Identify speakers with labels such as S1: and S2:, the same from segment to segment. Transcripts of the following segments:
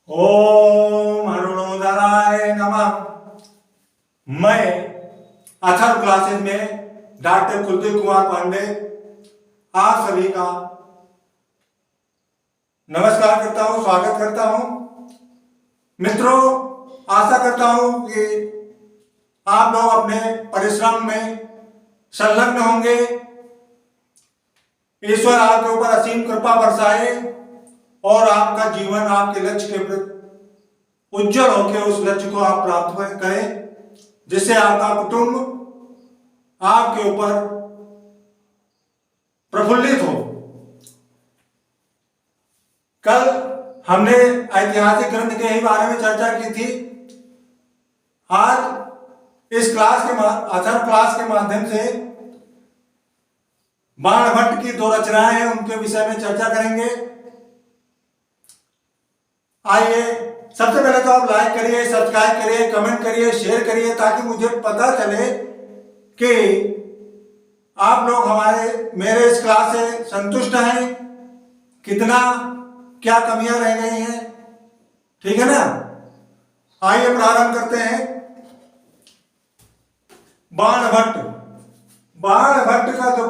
S1: ओम अरुणोदराय नमः। मैं अथर्व क्लासेस में डॉक्टर कुलदीप कुमार पांडे आप सभी का नमस्कार करता हूं, स्वागत करता हूं। मित्रों, आशा करता हूं कि आप लोग अपने परिश्रम में संलग्न होंगे। ईश्वर आपके ऊपर असीम कृपा बरसाए और आपका जीवन आपके लक्ष्य के प्रति उज्जवल होकर उस लक्ष्य को आप प्राप्त करें, जिससे आपका कुटुंब आपके ऊपर प्रफुल्लित हो। कल हमने ऐतिहासिक ग्रंथ के ही बारे में चर्चा की थी। आज इस अथर्व क्लास के माध्यम से बाणभट्ट की दो रचनाएं हैं, उनके विषय में चर्चा करेंगे। आइए, सबसे पहले तो आप लाइक करिए, सब्सक्राइब करिए, कमेंट करिए, शेयर करिए, ताकि मुझे पता चले कि आप लोग मेरे इस क्लास से संतुष्ट हैं, कितना क्या कमियां रह गई हैं। ठीक है ना? आइए प्रारंभ करते हैं। बाणभट्ट का जो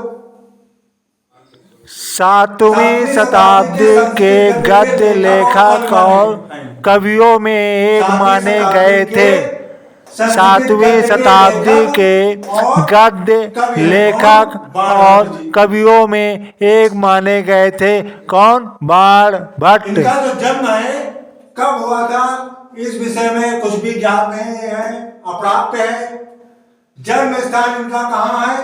S2: 7वीं शताब्दी के गद्य लेखक और कवियों में एक माने गए थे। 7वीं शताब्दी के गद्य लेखक और कवियों में एक माने गए थे। कौन? बाणभट्ट।
S1: इनका जो जन्म है कब हुआ था, इस विषय में कुछ भी ज्ञात नहीं है, अप्राप्त है। जन्म स्थान इनका कहाँ है?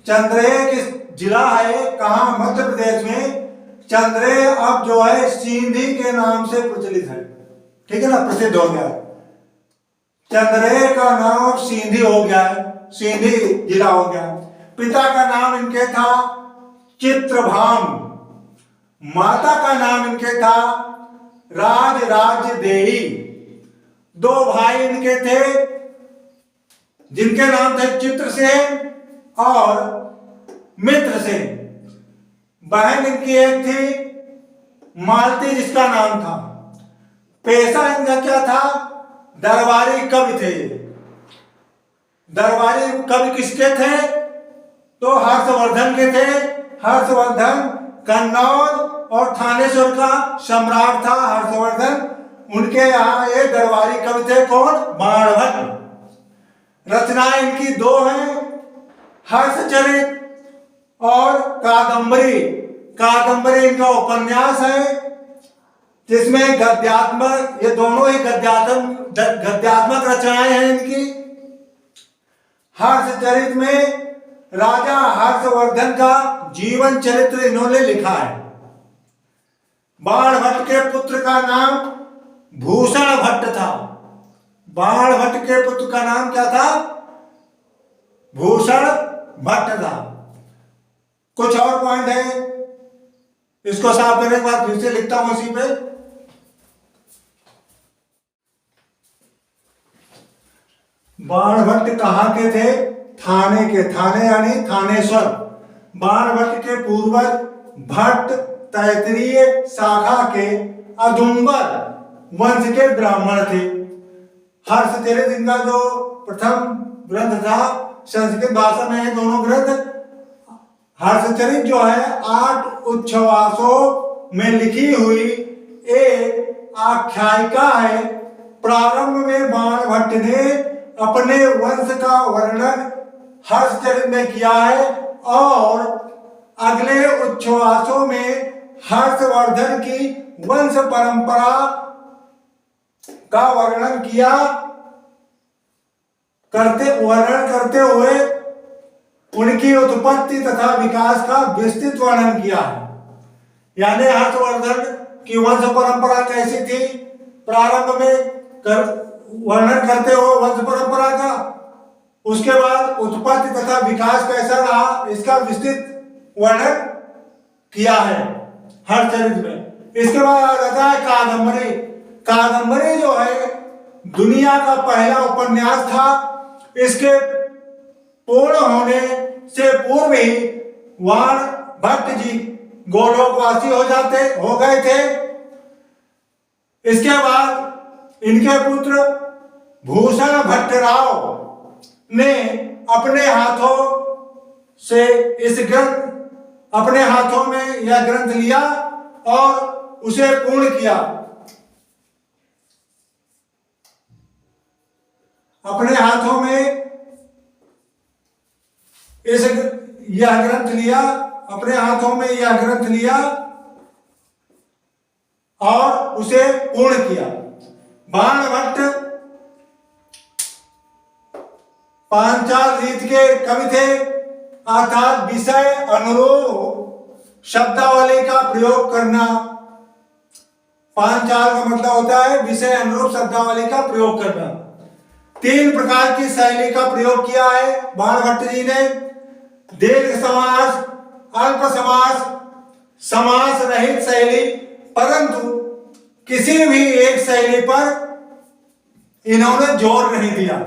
S1: चंद्रेय किस जिला है? कहाँ? मध्य प्रदेश में। चंद्रेय अब जो है सींधी के नाम से प्रचलित है। ठीक है ना? प्रसिद्ध हो गया। चंद्रेय का नाम सींधी हो गया है, सींधी जिला हो गया। पिता का नाम इनके था चित्रभान, माता का नाम इनके था राजराजदेही। दो भाई इनके थे जिनके नाम थे चित्रसेन और मित्रसेन। बहन इनकी एक थी मालती, जिसका नाम था। पेशा इनका क्या था? दरबारी कवि थे। दरबारी कवि किसके थे? तो हर्षवर्धन के थे। हर्षवर्धन कन्नौज और थानेश्वर का सम्राट था हर्षवर्धन। उनके यहाँ ये दरबारी कवि थे। कौन? बाणभट्ट। रचनाएं इनकी दो हैं, हर्षचरित और कादंबरी। कादंबरी इनका उपन्यास है, जिसमें गद्यात्मक, ये दोनों ही गद्यात्मक रचनाएं हैं इनकी। हर्षचरित में राजा हर्षवर्धन का जीवन चरित्र इन्होंने लिखा है। बाणभट्ट के पुत्र का नाम भूषण भट्ट था। बाणभट्ट के पुत्र का नाम क्या था? भूषण भट्ट था। कुछ और पॉइंट है, इसको साफ करने के बाद फिर से लिखता हूं इसी पे। बाणभट्ट कहाँ के थे? थाने के। थाने यानी थानेश्वर। बाणभट्ट के पूर्वज भट्ट तैतरीय शाखा के औदुंबर वंश के ब्राह्मण थे। हर्षचरित इनका जो प्रथम ग्रंथ था, संस्कृत भाषा में है दोनों ग्रंथ। हर्षचरित जो है 8 उच्छ्वासों में लिखी हुई एक आख्यायिका है। प्रारंभ में बाणभट्ट ने अपने वंश का वर्णन हर्षचरित में किया है और अगले उच्छ्वासों में हर्षवर्धन की वंश परंपरा का वर्णन करते हुए उनकी उत्पत्ति तथा विकास का विस्तृत वर्णन किया है। यानी हर्षवर्धन की वंश परंपरा कैसी थी, प्रारंभ में वर्णन करते हुए वंश परंपरा का, उसके बाद उत्पत्ति तथा विकास कैसा रहा, इसका विस्तृत वर्णन किया है हर्षचरित में। इसके बाद आता है कादंबरी। कादंबरी जो है दुनिया का पहला उपन्यास था। इसके पूर्ण होने से पूर्व ही बाणभट्ट जी गोलोकवासी हो गए थे। इसके बाद इनके पुत्र भूषण भट्टराव ने अपने हाथों से अपने हाथों में यह ग्रंथ लिया और उसे पूर्ण किया। अपने हाथों में यह ग्रंथ लिया और उसे पूर्ण किया। बाणभट्ट पांचाल रीत के कवि थे, अर्थात विषय अनुरूप शब्दावली का प्रयोग करना। पांचाल का मतलब होता है विषय अनुरूप शब्दावली का प्रयोग करना। 3 प्रकार की शैली का प्रयोग किया है बाणभट्ट जी ने। दीर्घ समास, अल्प समास, समास रहित शैली, परंतु किसी भी एक शैली पर इन्होंने जोर नहीं दिया।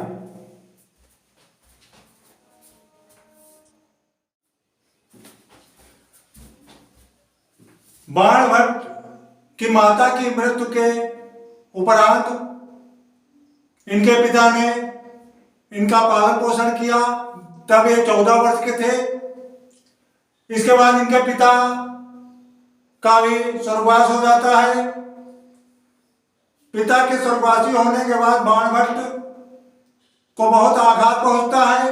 S1: बाणभट्ट की माता की मृत्यु के उपरांत इनके पिता ने इनका पालन पोषण किया। तब ये 14 वर्ष के थे। इसके बाद इनके पिता का भी स्वर्गवास हो जाता है। पिता के स्वर्गवासी होने के बाद बाणभट्ट को बहुत आघात पहुंचता है।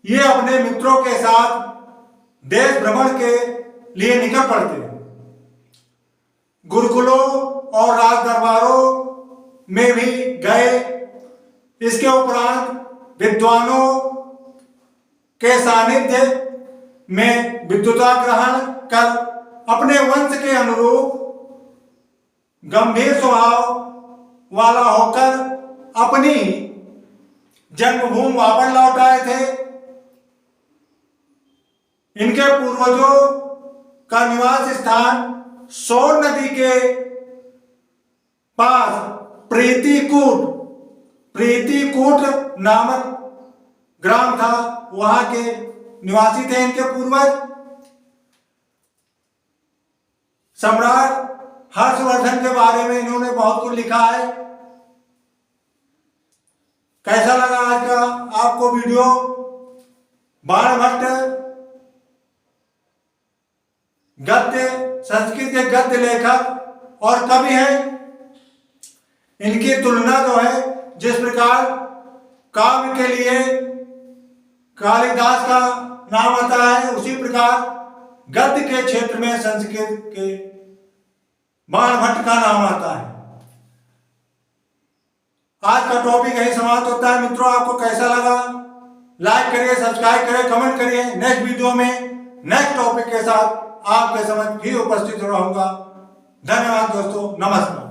S1: ये अपने मित्रों के साथ देश भ्रमण के लिए निकल पड़ते हैं। गुरुकुलों और राज दरबारों में भी गए। इसके उपरांत विद्वानों के सानिध्य में विद्वता ग्रहण कर अपने वंश के अनुरूप गंभीर स्वभाव वाला होकर अपनी जन्मभूमि वापस लौट आए थे। इनके पूर्वजों का निवास स्थान सोन नदी के पास प्रीतिकूट नामक ग्राम था। वहां के निवासी थे इनके पूर्वज। सम्राट हर्षवर्धन के बारे में इन्होंने बहुत कुछ लिखा है। कैसा लगा आज का आपको वीडियो? बाणभट्ट गद्य, संस्कृत के गद्य लेखक और कवि हैं। इनकी तुलना जो है, जिस प्रकार काव्य के लिए कालिदास का नाम आता है, उसी प्रकार गद्य के क्षेत्र में संस्कृत के बाणभट्ट का नाम आता है। आज का टॉपिक यही समाप्त होता है। मित्रों, आपको कैसा लगा? लाइक करिए, सब्सक्राइब करिए, कमेंट करिए। नेक्स्ट वीडियो में नेक्स्ट टॉपिक के साथ आपके समक्ष भी उपस्थित रहूंगा। धन्यवाद दोस्तों, नमस्कार।